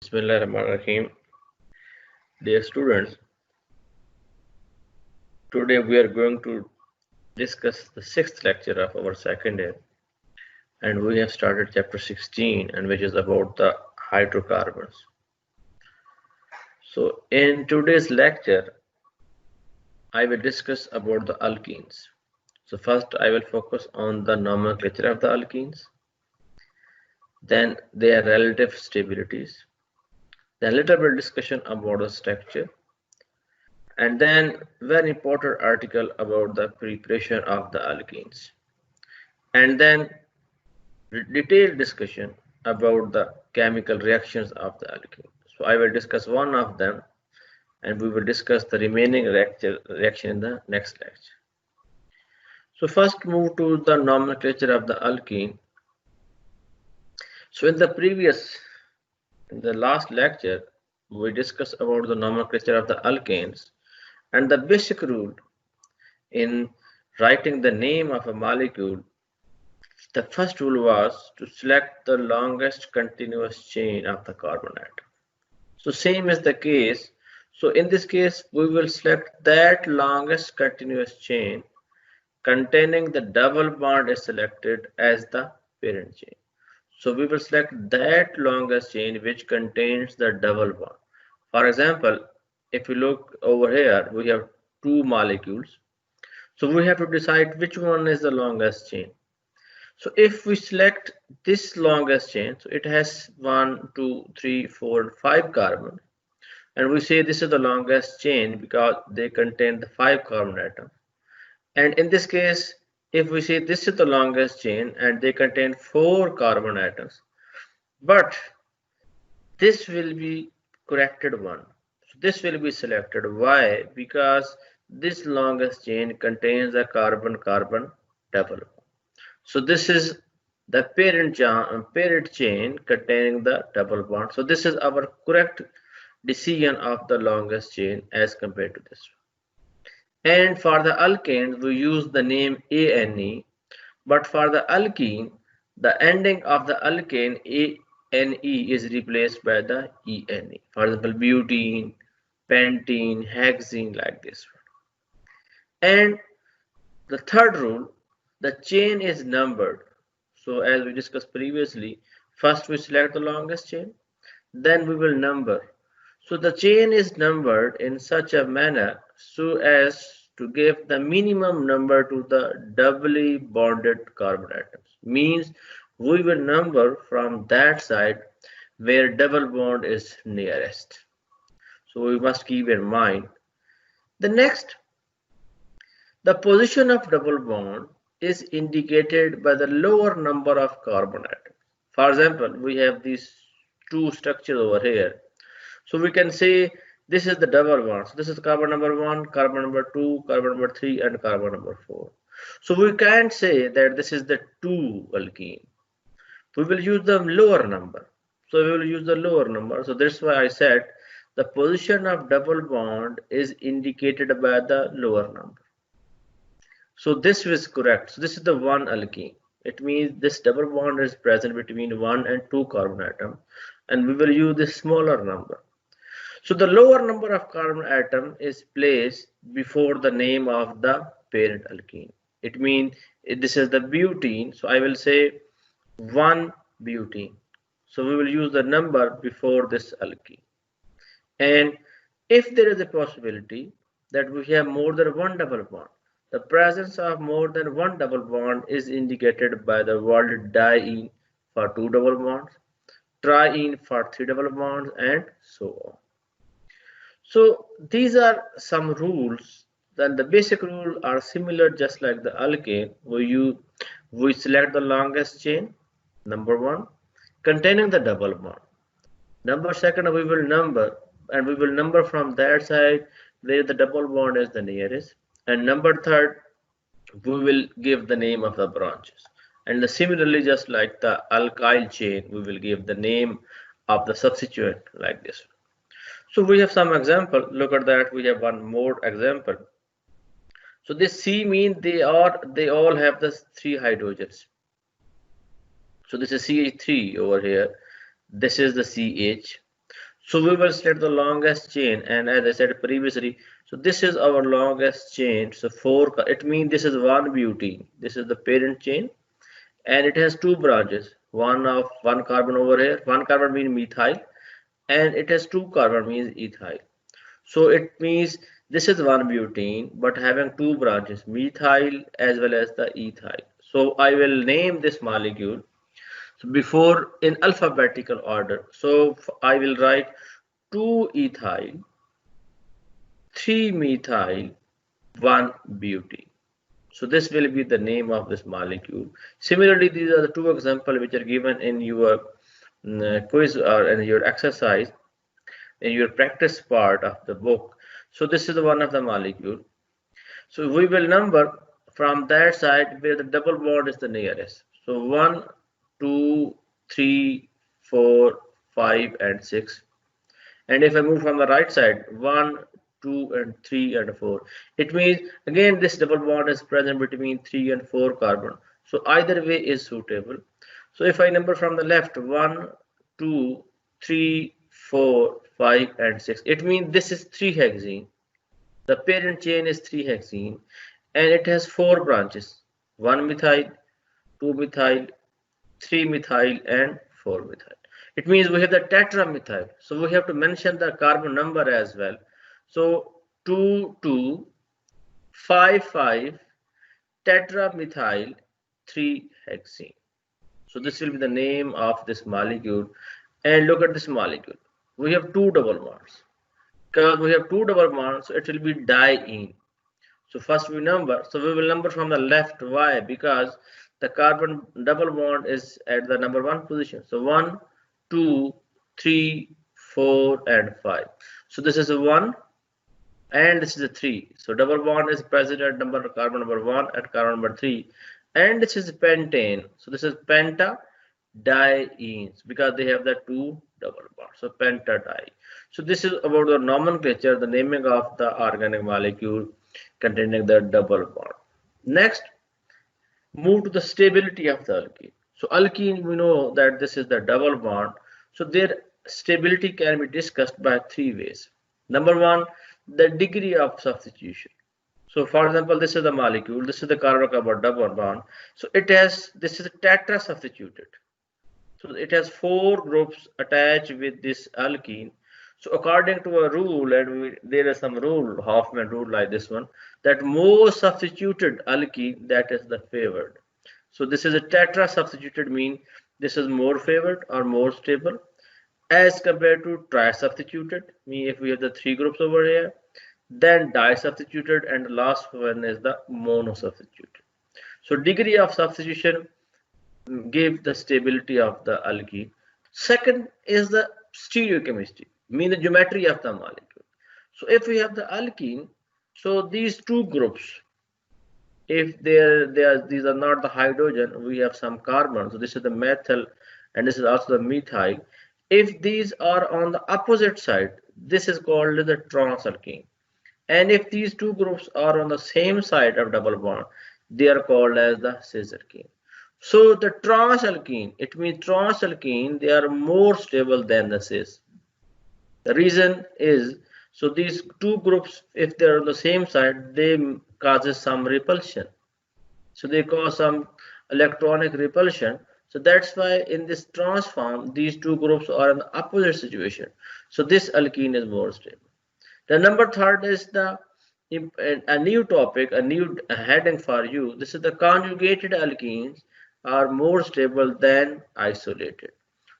Bismillahirrahmanirrahim. Dear students, today we are going to discuss the sixth lecture of our second year, and we have started chapter 16, and which is about the hydrocarbons. So in today's lecture, I will discuss about the alkenes. So first I will focus on the nomenclature of the alkenes, then their relative stabilities, then a little bit discussion about the structure, and then very important article about the preparation of the alkenes, and then detailed discussion about the chemical reactions of the alkene. So I will discuss one of them, and we will discuss the remaining reaction in the next lecture. So first move to the nomenclature of the alkene. So in the last lecture, we discussed about the nomenclature of the alkanes, and the basic rule in writing the name of a molecule. The first rule was to select the longest continuous chain of the carbon atom. So same is the case. So in this case, we will select that longest continuous chain containing the double bond is selected as the parent chain. So we will select that longest chain which contains the double bond. For example, if you look over here, we have two molecules. So we have to decide which one is the longest chain. So if we select this longest chain, so it has 1, 2, 3, 4, and 5 carbons, and we say this is the longest chain because they contain the 5 carbon atoms. And in this case, if we say this is the longest chain and they contain 4 carbon atoms, but this will be corrected one. So this will be selected. Why? Because this longest chain contains a carbon-carbon double. So this is the parent chain containing the double bond. So this is our correct decision of the longest chain as compared to this one. And for the alkanes, we use the name ANE, but for the alkene, the ending of the alkane ANE is replaced by the ENE. For example, butene, pentene, hexene, like this one. And the third rule, the chain is numbered. So as we discussed previously, first we select the longest chain, then we will number. So the chain is numbered in such a manner so as to give the minimum number to the doubly bonded carbon atoms. Means we will number from that side where double bond is nearest. So we must keep in mind. The next, the position of double bond is indicated by the lower number of carbon atoms. For example, we have these two structures over here. So we can say this is the double bond. So this is carbon number 1, carbon number 2, carbon number 3, and carbon number 4. So we can't say that this is the 2 alkene. We will use the lower number. So we will use the lower number. So that's why I said the position of double bond is indicated by the lower number. So this is correct. So this is the 1 alkene. It means this double bond is present between 1 and 2 carbon atom, and we will use this smaller number. So the lower number of carbon atom is placed before the name of the parent alkene. It means this is the butene. So I will say 1 butene. So we will use the number before this alkene. And if there is a possibility that we have more than one double bond, the presence of more than one double bond is indicated by the word diene for 2 double bonds, triene for 3 double bonds, and so on. So these are some rules. Then the basic rules are similar, just like the alkane. We select the longest chain, number 1, containing the double bond. Number 2, we will number, and we will number from that side where the double bond is the nearest. And number 3, we will give the name of the branches. And similarly, just like the alkyl chain, we will give the name of the substituent like this. So we have some example. Look at that. We have one more example. So this C means they all have the 3 hydrogens. So this is CH3 over here. This is the CH. So we will select the longest chain, and as I said previously, so this is our longest chain. So it means this is one butene. This is the parent chain, and it has two branches. One carbon over here. One carbon means methyl, and it has two carbon means ethyl. So it means this is one butene, but having two branches, methyl as well as the ethyl. So I will name this molecule. So before in alphabetical order. So I will write 2 ethyl, 3 methyl, 1 butene. So this will be the name of this molecule. Similarly, these are the two examples which are given in your quiz or in your exercise, in your practice part of the book. So this is one of the molecule. So we will number from that side where the double bond is the nearest. So 1, 2, 3, 4, 5, and 6. And if I move from the right side, 1, 2, and 3, and 4. It means again this double bond is present between 3 and 4 carbon. So either way is suitable. So if I number from the left, 1, 2, 3, 4, 5, and 6. It means this is 3-hexene. The parent chain is 3-hexene, and it has 4 branches: 1 methyl, 2 methyl, 3 methyl, and 4 methyl. It means we have the tetramethyl. So we have to mention the carbon number as well. So 2, 2, 5, 5, tetramethyl 3-hexene. So this will be the name of this molecule. And look at this molecule. We have 2 double bonds. Because we have 2 double bonds, so it will be diene. So first we number. So we will number from the left. Why? Because the carbon double bond is at the number 1 position. So 1, 2, 3, 4, and 5. So this is a 1 and this is a 3. So double bond is present at carbon number 1 and carbon number 3. And this is pentane. So this is pentadienes because they have the 2 double bonds. So pentadie. So this is about the nomenclature, the naming of the organic molecule containing the double bond. Next, move to the stability of the alkene. So alkene, we know that this is the double bond. So their stability can be discussed by 3 ways. Number 1, the degree of substitution. So for example, this is the molecule, this is the carbon-carbon double bond. So this is a tetra substituted. So it has 4 groups attached with this alkene. So according to a rule, and there is some rule, Hoffman rule like this one, that more substituted alkene, that is the favored. So this is a tetra substituted, mean this is more favored or more stable as compared to tri-substituted, mean if we have the 3 groups over here, then di-substituted, and the last one is the mono-substituted. So degree of substitution give the stability of the alkene. Second is the stereochemistry, mean the geometry of the molecule. So if we have the alkene, so these 2 groups, if these are not the hydrogen, we have some carbon. So this is the methyl and this is also the methyl. If these are on the opposite side, this is called the transalkene. And if these 2 groups are on the same side of double bond, they are called as the cisalkene. So the transalkene, it means transalkene, they are more stable than the cis. The reason is, so these 2 groups, if they are on the same side, they causes some repulsion. So they cause some electronic repulsion. So that's why in this trans form, these 2 groups are in the opposite situation. So this alkene is more stable. The number 3rd is a new topic, a new heading for you. This is the conjugated alkenes are more stable than isolated.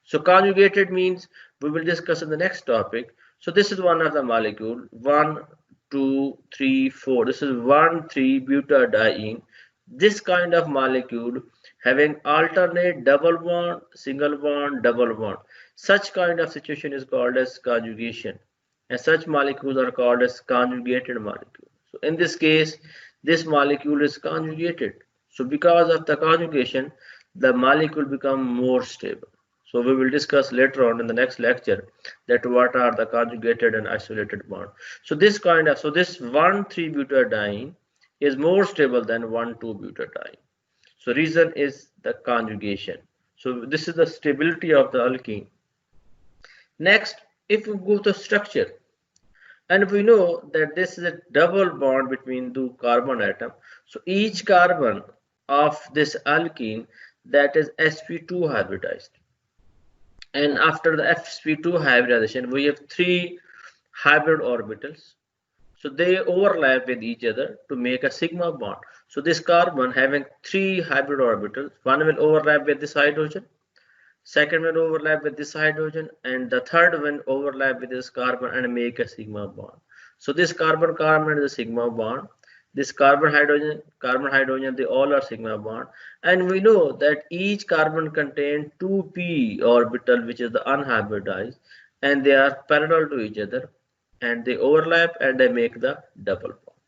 So conjugated means we will discuss in the next topic. So this is one of the molecule, 1, 2, 3, 4. This is 1,3-butadiene. This kind of molecule having alternate double bond, single bond, double bond. Such kind of situation is called as conjugation. And such molecules are called as conjugated molecules. So in this case, this molecule is conjugated. So because of the conjugation, the molecule become more stable. So we will discuss later on in the next lecture that what are the conjugated and isolated bonds. So this 1,3-butadiene is more stable than 1,2-butadiene. So reason is the conjugation. So this is the stability of the alkene. Next, if we go to structure, and we know that this is a double bond between two carbon atoms. So each carbon of this alkene, that is sp2 hybridized. And after the sp2 hybridization, we have three hybrid orbitals. So they overlap with each other to make a sigma bond. So this carbon having three hybrid orbitals, one will overlap with this hydrogen, second will overlap with this hydrogen, and the third one overlap with this carbon and make a sigma bond. So this carbon-carbon is a sigma bond. This carbon-hydrogen, they all are sigma bond. And we know that each carbon contains 2p orbital, which is the unhybridized, and they are parallel to each other, and they overlap and they make the double bond.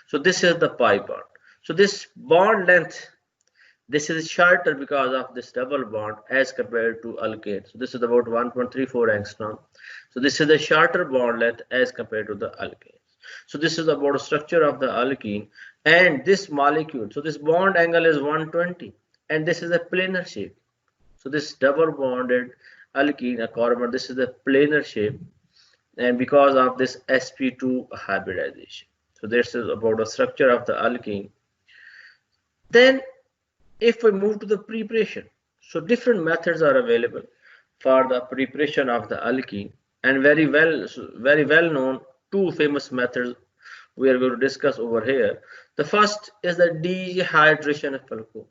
So this is the pi bond. So this bond length, this is shorter because of this double bond as compared to alkane. So this is about 1.34 angstrom. So this is the shorter bond length as compared to the alkane. So this is about the structure of the alkene and this molecule. So this bond angle is 120 and this is a planar shape. So this double bonded alkene, a carbon, this is a planar shape, and because of this sp2 hybridization. So this is about the structure of the alkene. Then if we move to the preparation, so different methods are available for the preparation of the alkene, and very well known two famous methods we are going to discuss over here. The first is the dehydration of alcohol.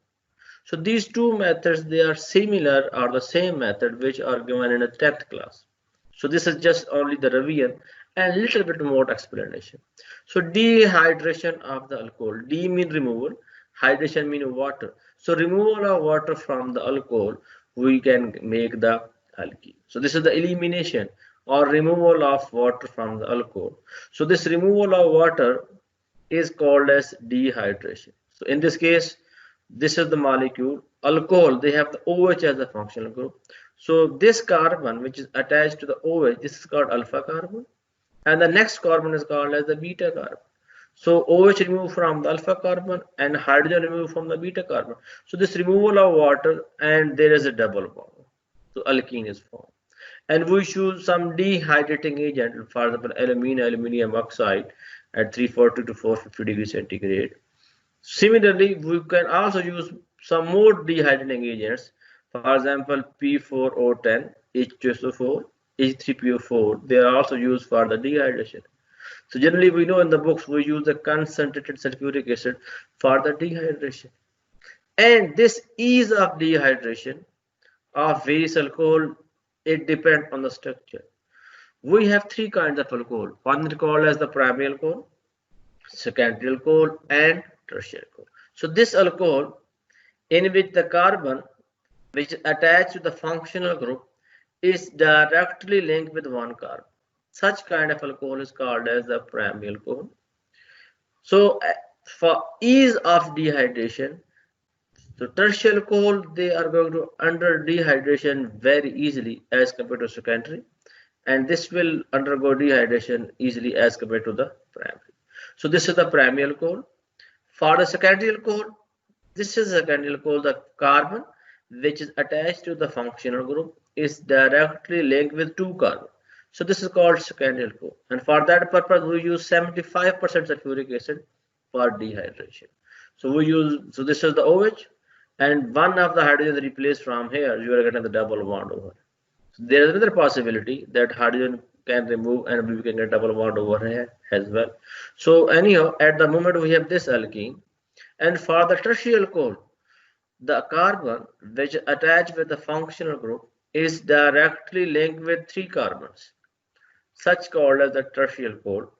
So these two methods, they are similar or the same method which are given in the 10th class. So this is just only the revision and a little bit more explanation. So dehydration of the alcohol, D mean removal, hydration mean water. So removal of water from the alcohol, we can make the alkene. So this is the elimination or removal of water from the alcohol. So this removal of water is called as dehydration. So in this case, this is the molecule alcohol, they have the OH as a functional group. So this carbon which is attached to the OH, this is called alpha carbon, and the next carbon is called as the beta carbon. So OH removed from the alpha carbon and hydrogen removed from the beta carbon. So this removal of water and there is a double bond. So alkene is formed. And we choose some dehydrating agent, for example, aluminum oxide at 340 to 450 degrees centigrade. Similarly, we can also use some more dehydrating agents, for example, P4O10, H2SO4, H3PO4. They are also used for the dehydration. So generally, we know in the books we use the concentrated sulfuric acid for the dehydration. And this ease of dehydration of various alcohol, it depends on the structure. We have three kinds of alcohol. One is called as the primary alcohol, secondary alcohol, and tertiary alcohol. So this alcohol in which the carbon which is attached to the functional group is directly linked with one carbon. Such kind of alcohol is called as the primary alcohol. So for ease of dehydration, so tertiary alcohol, they are going to under dehydration very easily as compared to secondary, and this will undergo dehydration easily as compared to the primary. So this is the primary alcohol. For the secondary alcohol, this is secondary alcohol, the carbon which is attached to the functional group is directly linked with two carbons. So this is called secondary alcohol, and for that purpose we use 75% sulfuric acid for dehydration. So this is the OH, and one of the hydrogen replaced from here, you are getting the double bond over. So there is another possibility that hydrogen can remove and we can get double bond over here as well. So anyhow, at the moment we have this alkene, and for the tertiary alcohol, the carbon which is attached with the functional group is directly linked with three carbons, such called as the tertiary alcohol.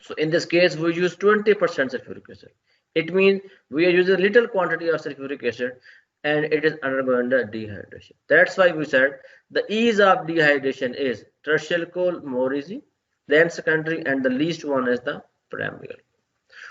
So in this case, we use 20% sulfuric acid. It means we are using little quantity of sulfuric acid and it is undergoing the dehydration. That's why we said the ease of dehydration is tertiary alcohol more easy, then secondary, and the least one is the primary.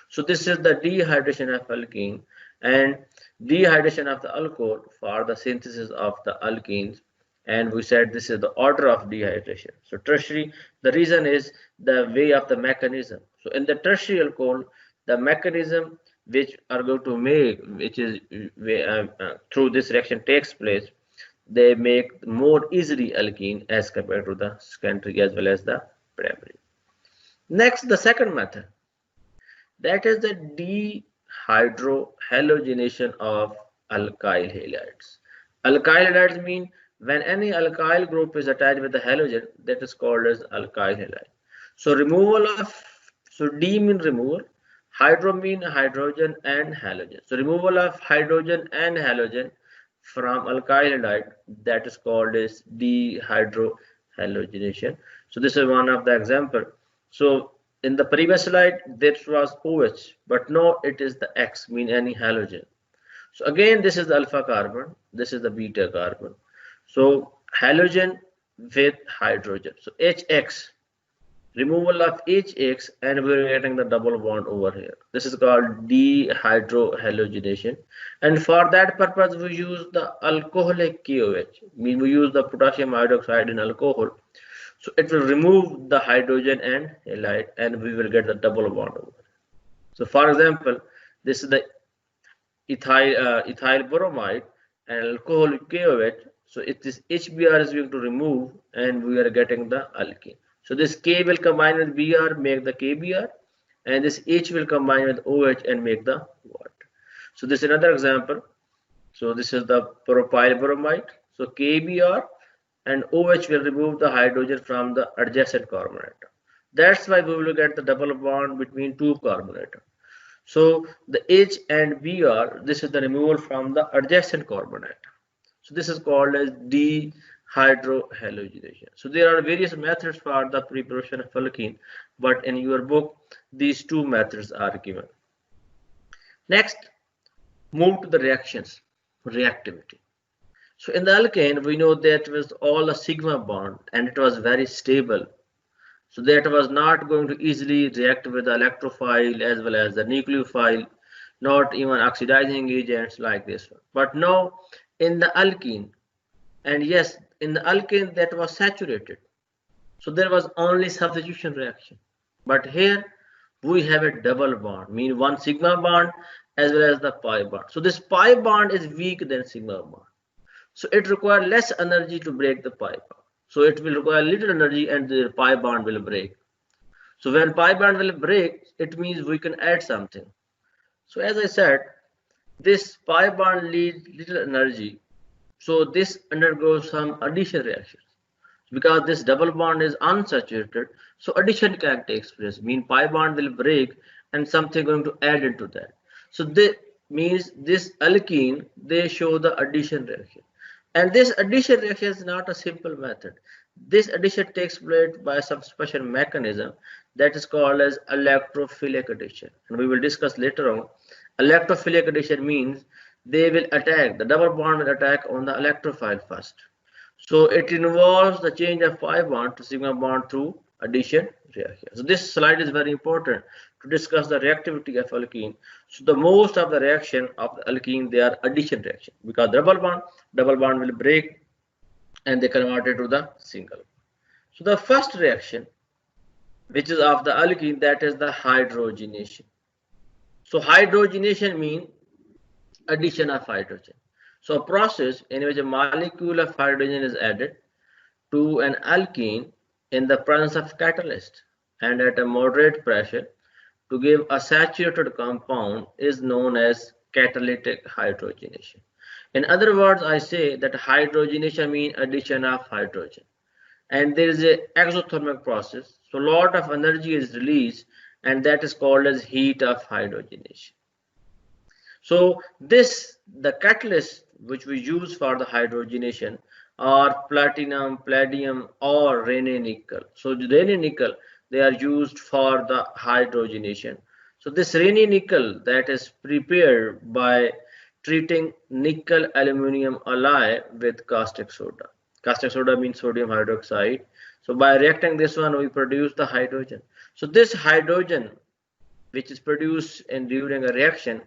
So this is the dehydration of alkene and dehydration of the alcohol for the synthesis of the alkenes. And we said this is the order of dehydration. So tertiary, the reason is the way of the mechanism. So in the tertiary alcohol, the mechanism which are going to make, which is through this reaction takes place, they make more easily alkene as compared to the secondary as well as the primary. Next, the second method, that is the dehydrohalogenation of alkyl halides. Alkyl halides mean when any alkyl group is attached with a halogen, that is called as alkyl halide. So removal of, so D mean removal, hydro mean hydrogen and halogen. So removal of hydrogen and halogen from alkyl halide, that is called as dehydrohalogenation. So this is one of the example. So in the previous slide, this was OH, but now it is the X, mean any halogen. So again, this is the alpha carbon, this is the beta carbon. So halogen with hydrogen. So HX, removal of HX, and we're getting the double bond over here. This is called dehydrohalogenation. And for that purpose, we use the alcoholic KOH, mean we use the potassium hydroxide in alcohol. So it will remove the hydrogen and halide, and we will get the double bond over. So for example, this is the ethyl bromide and alcohol KOH. So it is HBr is going to remove, and we are getting the alkene. So this K will combine with Br, make the KBr, and this H will combine with OH and make the water. So this is another example. So this is the propyl bromide. So KBr and OH will remove the hydrogen from the adjacent carbon atom. That's why we will get the double bond between two carbon atoms. So the H and Br, this is the removal from the adjacent carbon atom. So this is called as dehydrohalogenation. So there are various methods for the preparation of alkene, but in your book, these two methods are given. Next, move to the reactions, reactivity. So in the alkane, we know that it was all a sigma bond, and it was very stable. So that was not going to easily react with the electrophile as well as the nucleophile, not even oxidizing agents like this one. But now in the alkene, and yes, in the alkane that was saturated. So there was only substitution reaction. But here we have a double bond, mean one sigma bond as well as the pi bond. So this pi bond is weak than sigma bond. So it requires less energy to break the pi bond. So it will require little energy and the pi bond will break. So when pi bond will break, it means we can add something. So as I said, this pi bond needs little energy. So this undergoes some addition reactions. Because this double bond is unsaturated, so addition can take place. Mean pi bond will break and something going to add into that. So this means this alkene, they show the addition reaction. And this addition reaction is not a simple method. This addition takes place by some special mechanism that is called as electrophilic addition. And we will discuss later on. Electrophilic addition means they will attack, the double bond will attack on the electrophile first. So it involves the change of pi bond to sigma bond through addition reaction. So this slide is very important to discuss the reactivity of alkene. So the most of the reaction of the alkene, they are addition reaction, because double bond will break and they convert it to the single. So the first reaction, which is of the alkene, that is the hydrogenation. So hydrogenation means addition of hydrogen. So a process in which a molecule of hydrogen is added to an alkene in the presence of catalyst and at a moderate pressure to give a saturated compound is known as catalytic hydrogenation. In other words, I say that hydrogenation means addition of hydrogen. And there is an exothermic process. So a lot of energy is released, and that is called as heat of hydrogenation. So the catalyst which we use for the hydrogenation are platinum, palladium, or Raney nickel. So the Raney nickel, they are used for the hydrogenation. So this Raney nickel that is prepared by treating nickel aluminum alloy with caustic soda. Caustic soda means sodium hydroxide. So by reacting this one, we produce the hydrogen. So this hydrogen, which is produced during a reaction,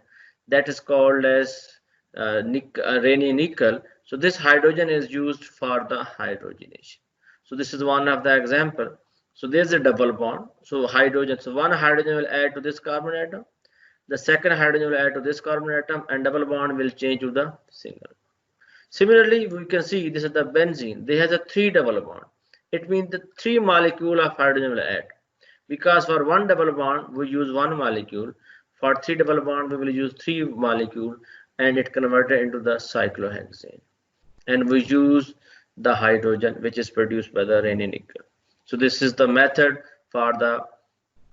that is called as Raney nickel. So this hydrogen is used for the hydrogenation. So this is one of the example. So there's a double bond. So hydrogen. So one hydrogen will add to this carbon atom. The second hydrogen will add to this carbon atom, and double bond will change to the single. Similarly, we can see this is the benzene. They has a 3 double bond. It means the 3 molecule of hydrogen will add. Because for 1 double bond, we use 1 molecule. For 3 double bond, we will use 3 molecule, and it converted into the cyclohexane. And we use the hydrogen, which is produced by the Raney nickel. So this is the method for the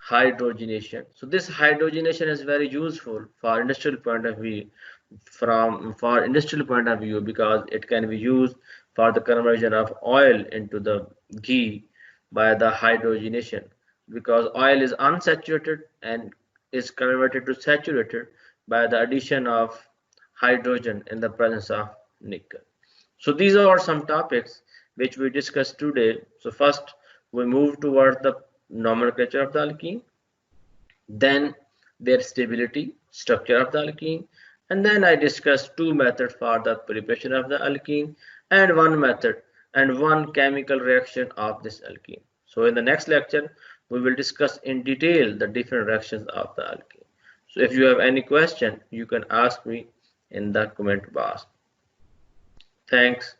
hydrogenation. So this hydrogenation is very useful for industrial point of view, because it can be used for the conversion of oil into the ghee by the hydrogenation, because oil is unsaturated and is converted to saturated by the addition of hydrogen in the presence of nickel. So these are some topics which we discussed today. So first we move towards the nomenclature of the alkene, then their stability, structure of the alkene, and then I discussed 2 methods for the preparation of the alkene and 1 method and 1 chemical reaction of this alkene. So in the next lecture, we will discuss in detail the different reactions of the alkene. So if you have any question, you can ask me in the comment box. Thanks.